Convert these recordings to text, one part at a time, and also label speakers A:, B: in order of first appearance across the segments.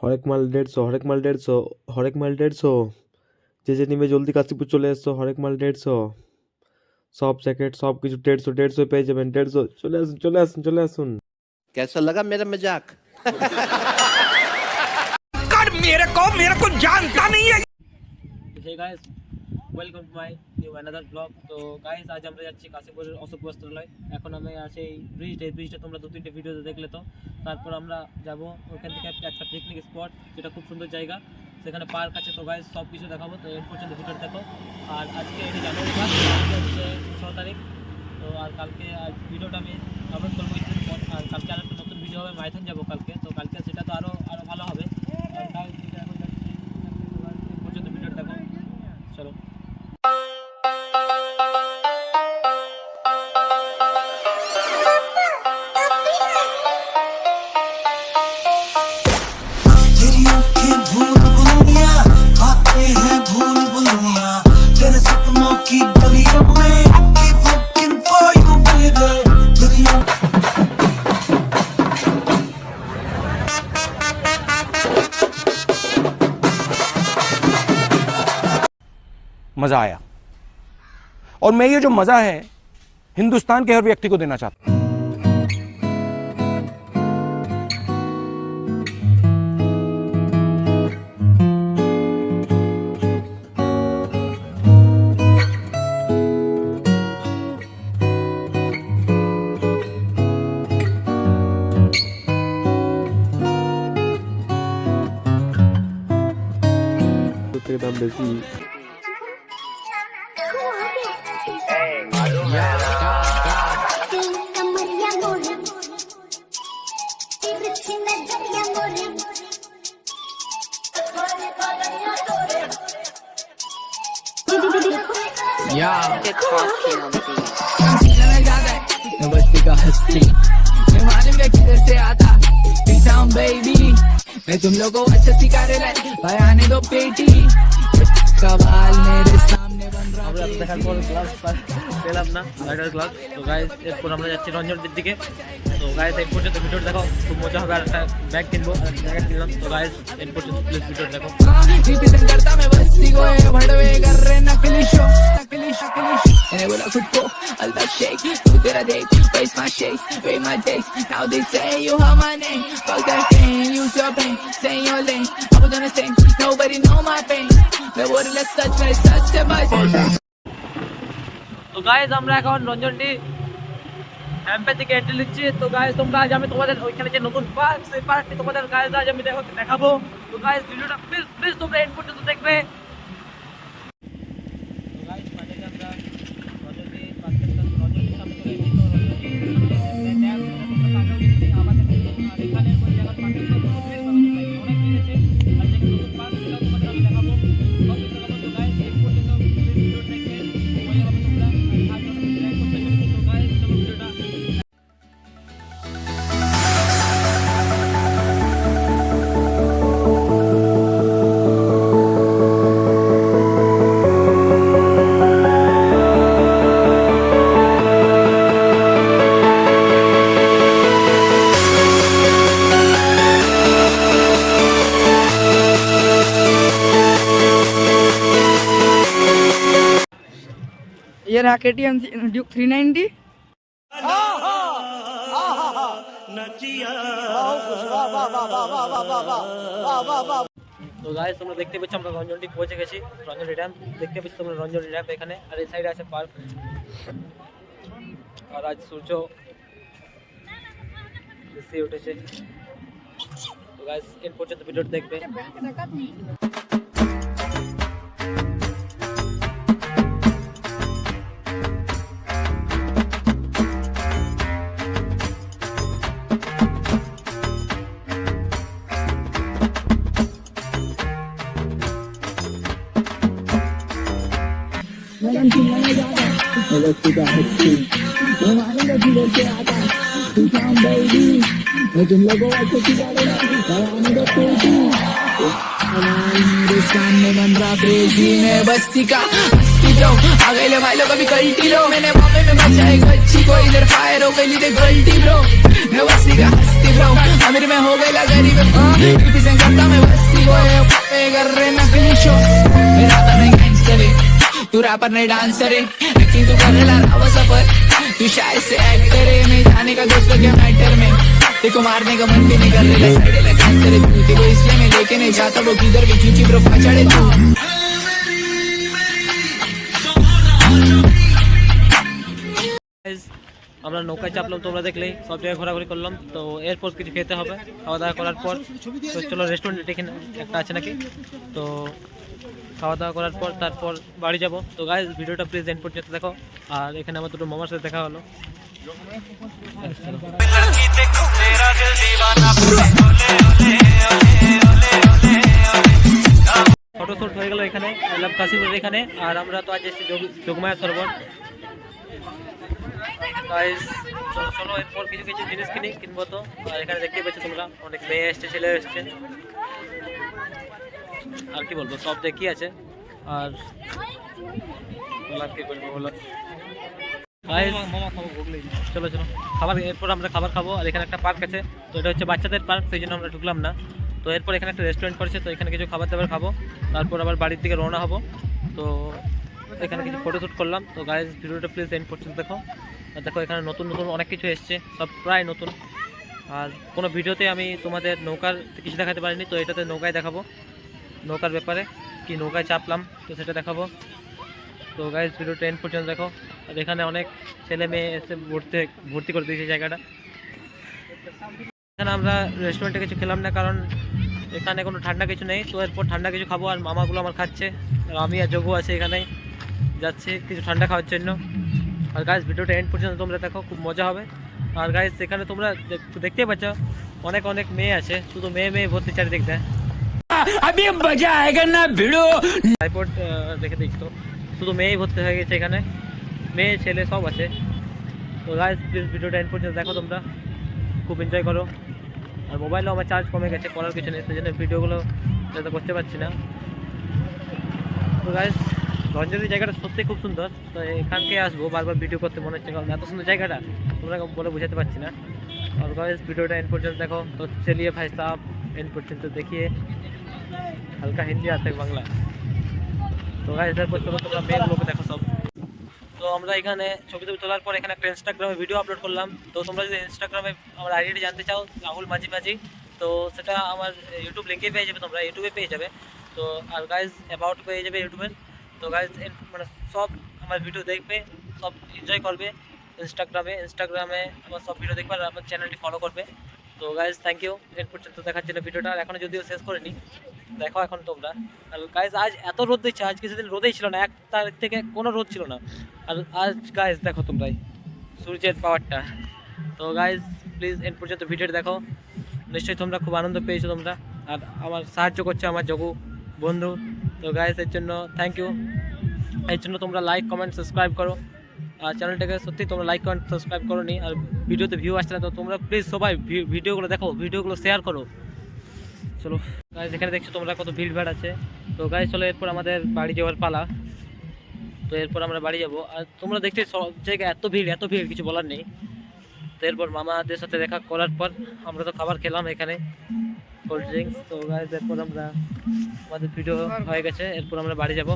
A: হরেক মাল 150, হরেক মাল 150, হরেক মাল 150। যে নেবে জলদি কাশীপুর চলে এসো, হরেক মাল 150। সব জ্যাকেট সব কিছু 150 পেয়ে যাবেন। 150 চলে আসুন, চলে আসুন, চলে আসুন।
B: कैसा लगा मेरा मजाक?
C: कर मेरे को जानता नहीं है।
D: Hey guys, welcome to my new another blog. তো গাইস, আজ আমরা যাচ্ছি কাশীপুরের অশোক বস্ত্রালয়। এখন আমি আছি এই ব্রিজটা তোমরা 2-3টে ভিডিওতে দেখলে। তো তারপর আমরা যাব ওখান থেকে একটা পিকনিক স্পট, যেটা খুব সুন্দর জায়গা, সেখানে পার্ক আছে। তো গাইস সব কিছু দেখাবো, তো এর পর্যন্ত ভিডিওটা দেখো। আর আজকে এটি জানুয়ারি মাস, হচ্ছে 16 তারিখ। তো আর কালকে ভিডিওটা আমি আপলোড করবো কিছুদিন পর। আর কালকে আর একটা নতুন ভিডিও হবে, মাইথন যাবো কালকে। তো কালকে সেটা তো আরও ভালো হবে। আর গাইস যেটা এখন যাচ্ছি, এর পর্যন্ত ভিডিওটা দেখো, চলো।
C: मजा आया और मैं ये जो मजा है हिंदुस्तान के हर व्यक्ति को देना चाहता हूं।
A: দাম বেশি।
E: बस्ती का हस्ती मैं मालूम है किधर से आता पीछा हूँ बेबी मैं तुम लोगों को अच्छा सिखा रहे भाई आने दो पेटी कबाल मेरे सामने बन रहा
D: আমরা দেখার পর ক্লাস পেলাম না, রাইডার ক্লাস। তো গাইস এরপর আমরা যাচ্ছি রঞ্জনটির দিকে। তো গাইস এই পর্যন্ত ভিডিওটা দেখো, খুব মজা হবে। আর একটা ব্যাগ কিনবো, জ্যাকেট কিনলাম। তো গাইস এই পর্যন্ত প্লিজ ভিডিওটা দেখো।
E: रिप्रेजेंट करता मैं बस्ती को ये भड़वे कर रहे नकली शो मैंने बोला खुद को अल्लाह शेख तू तेरा देख face my shakes pay my days now they say you have my name fuck that thing use your pain stay in your lane I was on the same nobody know my pain मैं बोल रहा सच मेरे सच से बच।
D: তো guys আমরা এখন রঞ্জনটি ক্যাম্পের দিকে এন্ট্রি নিচ্ছি। তো গাইস তোমরা আজ আমি তোমাদের ওইখানে যে নতুন পার্ক, সেই পার্কটি তোমাদের গাইস আজ আমি দেখাবো। তো গাইস ভিডিওটা প্লিজ তোমরা এন্ড পর্যন্ত দেখবে। তো গাইস ফাইনালি আমরা রঞ্জনটি পার্কের সামনে চলে এসেছি। তো রঞ্জনটি ড্যাম তোমরা আগেও দেখেছি, আমাদের আর এখানে কোন জায়গার পার্ক অনেক মিলেছে। আর যে নতুন পার্ক সেটা তোমাদের আমি দেখাবো, সব কিছু দেখাবো। তো গাইস এন্ড পর্যন্ত ভিডিও দেখবে, মজা হবে তোমরা। আর আজ আমরা প্ল্যান করতে চলেছি। তো গাইস চলো ভিডিওটা
F: ये रहा KTM ड्यूक 390।
D: তো গাইস তোমরা দেখতে পাচ্ছ আমরা রঞ্জনটি পৌঁছে গেছি। রঞ্জনটি ড্যাম দেখতে পাচ্ছ তোমরা, রঞ্জনটি ড্যাম এখানে। আর এই সাইডে আছে পার্ক। আর আজ সূর্য বেশি উঠেছে। তো গাইস এর পর্যন্ত ভিডিওটা দেখবে।
E: तुम लोगों को मेरे सामने बन रहा क्रेजी में बस्ती का जो आ गए ले भाई लोग अभी कल्टी लो मैंने बॉम्बे में बचाए गच्ची को इधर फायर हो गई लीडे गल्टी ब्रो मैं बस्ती का हस्ती ब्रो अमीर में हो गई ला गरीब रिप्रेजेंट करता मैं बस्ती को पे कर रहे नकली शो मेरा तो नहीं गैंगस्टर है तू रैपर नहीं डांसर है एक्टिंग तू कर रहा रावा सफर तू शायद से एक्टर है मैं जाने का दोस्तों क्या मैटर में देखो मारने का मन भी नहीं कर रहा साइड लगा कैंसर है तू देखो इसलिए मैं लेके नहीं जाता वो किधर भी क्योंकि ब्रो फाचड़े तू
D: Guys, আমরা নৌকায় চাপলাম, তোমরা দেখলেই সব জায়গায় ঘোরাঘুরি করলাম। তো এরপর কিছু খেতে হবে, খাওয়া দাওয়া করার পর তো চলো রেস্টুরেন্ট এখানে একটা আছে নাকি, তো খাওয়া দাওয়া করার পর তারপর বাড়ি যাব। তো গাইজ ভিডিওটা প্লিজ এন্ড পর্যন্ত দেখো। আর এখানে আমার দুটো মামার সাথে দেখা হলো। ফটোশ্যুট হয়ে গেল এখানে কাশীপুরের এখানে। আর আমরা তো আজ এসেছি যোগমায়া সরোবর। গাইস চলো এরপর কিছু কিছু জিনিস কিনবো। তো আর এখানে দেখতে পাচ্ছ তোমরা অনেক মেয়ে এসছে, ছেলে এসছে, আর কি বলবো সব দেখি আছে। আর কি বলবো বলো গাইস, চলো চলো খাবার, এরপর আমরা খাবার খাবো। আর এখানে একটা পার্ক আছে, তো এটা হচ্ছে বাচ্চাদের পার্ক, সেই জন্য আমরা ঢুকলাম না। তো এরপর এখানে একটা রেস্টুরেন্ট করেছে, তো এখানে কিছু খাবার দাবার খাবো, তারপর আবার বাড়ির দিকে রওনা হবো। তো এখানে কিছু ফটোশ্যুট করলাম। তো গাইজ ভিডিওটা প্লিজ এন্ড পর্যন্ত দেখো। আর দেখো এখানে নতুন নতুন অনেক কিছু এসছে, সব প্রায় নতুন। আর কোনো ভিডিওতে আমি তোমাদের নৌকার কিছু দেখাতে পারিনি, তো এটাতে নৌকায় দেখাবো, নৌকার ব্যাপারে কি নৌকায় চাপলাম তো সেটা দেখাবো। তো গাইজ ভিডিওটা এন্ড পর্যন্ত দেখো। আর এখানে অনেক ছেলে মেয়ে এসে ভর্তি করে দিয়েছে জায়গাটা। এখানে আমরা রেস্টুরেন্টে কিছু খেলাম না, কারণ এখানে কোনো ঠান্ডা কিছু নেই। তো এরপর ঠান্ডা কিছু খাবো। আর মামাগুলো আমার খাচ্ছে, আর আমি আর যোগু আছে এখানে যাচ্ছে কিছু ঠান্ডা খাওয়ার জন্য। আর গাইজ ভিডিওটা এন্ড পর্যন্ত তোমরা দেখো, খুব মজা হবে। আর গাইজ এখানে তোমরা দেখতেই পাচ্ছ অনেক অনেক মেয়ে আছে, শুধু মেয়ে ভর্তি চারিদিক দেয়। ট্রাইপড দেখে দিচ্ছি, তো শুধু মেয়েই ভর্তি হয়ে গেছে এখানে, মেয়ে ছেলে সব আছে। তো গাইজ প্লিজ ভিডিওটা এন্ড পর্যন্ত দেখো, তোমরা খুব এনজয় করো। আর মোবাইলেও আমার চার্জ কমে গেছে, করার কিছু নেই, সেই জন্য ভিডিওগুলো যাতে করতে পারছি না। তো গাইজ রঞ্জনের জায়গাটা সত্যি খুব সুন্দর, তো এখানকে আসবো বারবার ভিডিও করতে মনে হচ্ছে, কারণ এত সুন্দর জায়গাটা তোমরা বলে বোঝাতে পারছি না। और गाइस वीडियोটা एंड পর্যন্ত দেখো। तो चलिए भाई साहब एंड পর্যন্ত देखिए, हल्का हिंदी आता है बांग्ला। तो गाइस এরপর চলো তোমরা মেয়েগুলোকে দেখো সব। তো আমরা এখানে ছবি তোলার পর এখানে একটা ইনস্টাগ্রামে ভিডিও আপলোড করলাম। তো তোমরা যদি ইনস্টাগ্রামে আমার আইডিটা জানতে চাও রাহুল মাঝি, তো সেটা আমার ইউটিউব লিঙ্কে পেয়ে যাবে, তোমরা ইউটিউবে পেয়ে যাবে। তো আর গাইজ অ্যাবাউট পেয়ে যাবে ইউটিউবের। তো গাইজ মানে সব আমার ভিডিও দেখবে, সব এনজয় করবে ইনস্টাগ্রামে আমার সব ভিডিও দেখবে, আর আমার চ্যানেলটি ফলো করবে। তো গাইজ থ্যাংক ইউ এর পর্যন্ত দেখার জন্য ভিডিওটা। আর এখনও যদিও শেষ করিনি, দেখো এখন তোমরা। আর গাইজ আজ এত রোদ দিচ্ছে, আজ কিছুদিন রোদেই ছিল না, 1 তারিখ থেকে কোনো রোদ ছিল না। আর আজ গাইজ দেখো তোমরাই সূর্যের পাওয়ারটা। তো গাইজ প্লিজ এর পর্যন্ত ভিডিওটা দেখো, নিশ্চয়ই তোমরা খুব আনন্দ পেয়েছো তোমরা। আর আমার সাহায্য করছে আমার যোগু বন্ধু। তো গাইজ এর জন্য থ্যাংক ইউ। এর জন্য তোমরা লাইক কমেন্ট সাবস্ক্রাইব করো। আর চ্যানেলটাকে সত্যি তোমরা লাইক কমেন্ট সাবস্ক্রাইব করো নি। আর ভিডিওতে ভিউ আসছে না, তো তোমরা প্লিজ সবাই ভিডিওগুলো দেখো, ভিডিওগুলো শেয়ার করো। চলো গাইজ এখানে দেখছো তোমরা কত ভিড়ভাড় আছে। তো গাইজ চলো এরপর আমাদের বাড়ি যাওয়ার পালা। তো এরপর আমরা বাড়ি যাব। আর তোমরা দেখতে সব জায়গায় এত ভিড় কিছু বলার নেই। তো এরপর মামাদের সাথে দেখা করার পর আমরা তো খাবার খেলাম এখানে, কোল্ড ড্রিঙ্কস। তো গাইজ এরপর আমাদের ভিডিও হয়ে গেছে, এরপর আমরা বাড়ি যাব।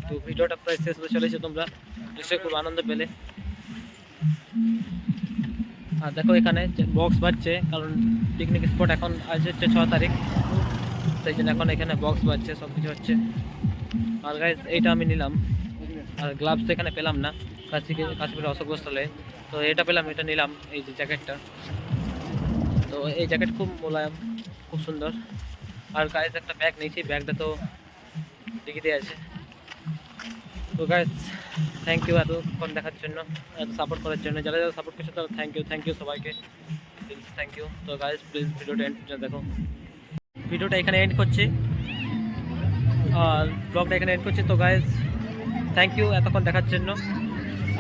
D: তো ভিডিওটা প্রায় শেষ হতে চলেছে, তোমরা নিশ্চয়ই খুব আনন্দ পেলে। আর দেখো এখানে বক্স বাজছে, কারণ পিকনিক স্পট এখন আজ হচ্ছে 6 তারিখ, সেই জন্য এখন এখানে বক্স বাজছে, সব কিছু হচ্ছে। আর গাইজ এইটা আমি নিলাম। আর গ্লাভস তো এখানে পেলাম না কাশীপুরের অশোকস্থলে, তো এটা পেলাম, এটা নিলাম, এই যে জ্যাকেটটা। তো এই জ্যাকেট খুব মোলায়েম, খুব সুন্দর। আর গাইজ একটা ব্যাগ নিয়েছি, ব্যাগটা তো ডিগিতে আছে। তো গাইজ থ্যাংক ইউ এতক্ষণ দেখার জন্য, এত সাপোর্ট করার জন্য, যারা সাপোর্ট করছে তারা থ্যাংক ইউ সবাইকে, থ্যাংক ইউ। তো গাইজ প্লিজ ভিডিওটা এন্ড পর্যন্ত দেখো। ভিডিওটা এখানে এন্ড করছি, আর ব্লগটা এখানে এন্ড করছি। তো গাইজ থ্যাংক ইউ এতক্ষণ দেখার জন্য।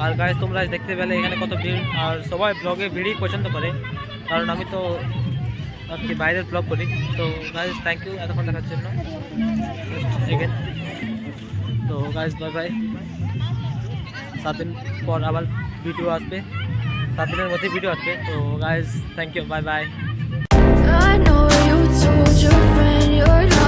D: আর গাইজ তোমরা দেখতে পেলে এখানে কত ভিড়, আর সবাই ব্লগে ভিড়ই পছন্দ করে, কারণ আমি তো আর কি বাইরের ব্লগ করি। তো গাইজ থ্যাংক ইউ এতক্ষণ দেখার জন্য। তো গাইজ বাই বাই। 7 দিন পর আবার ভিডিও আসবে, 7 দিনের মধ্যে ভিডিও আসবে। তো guys thank you, bye bye.
E: I know you too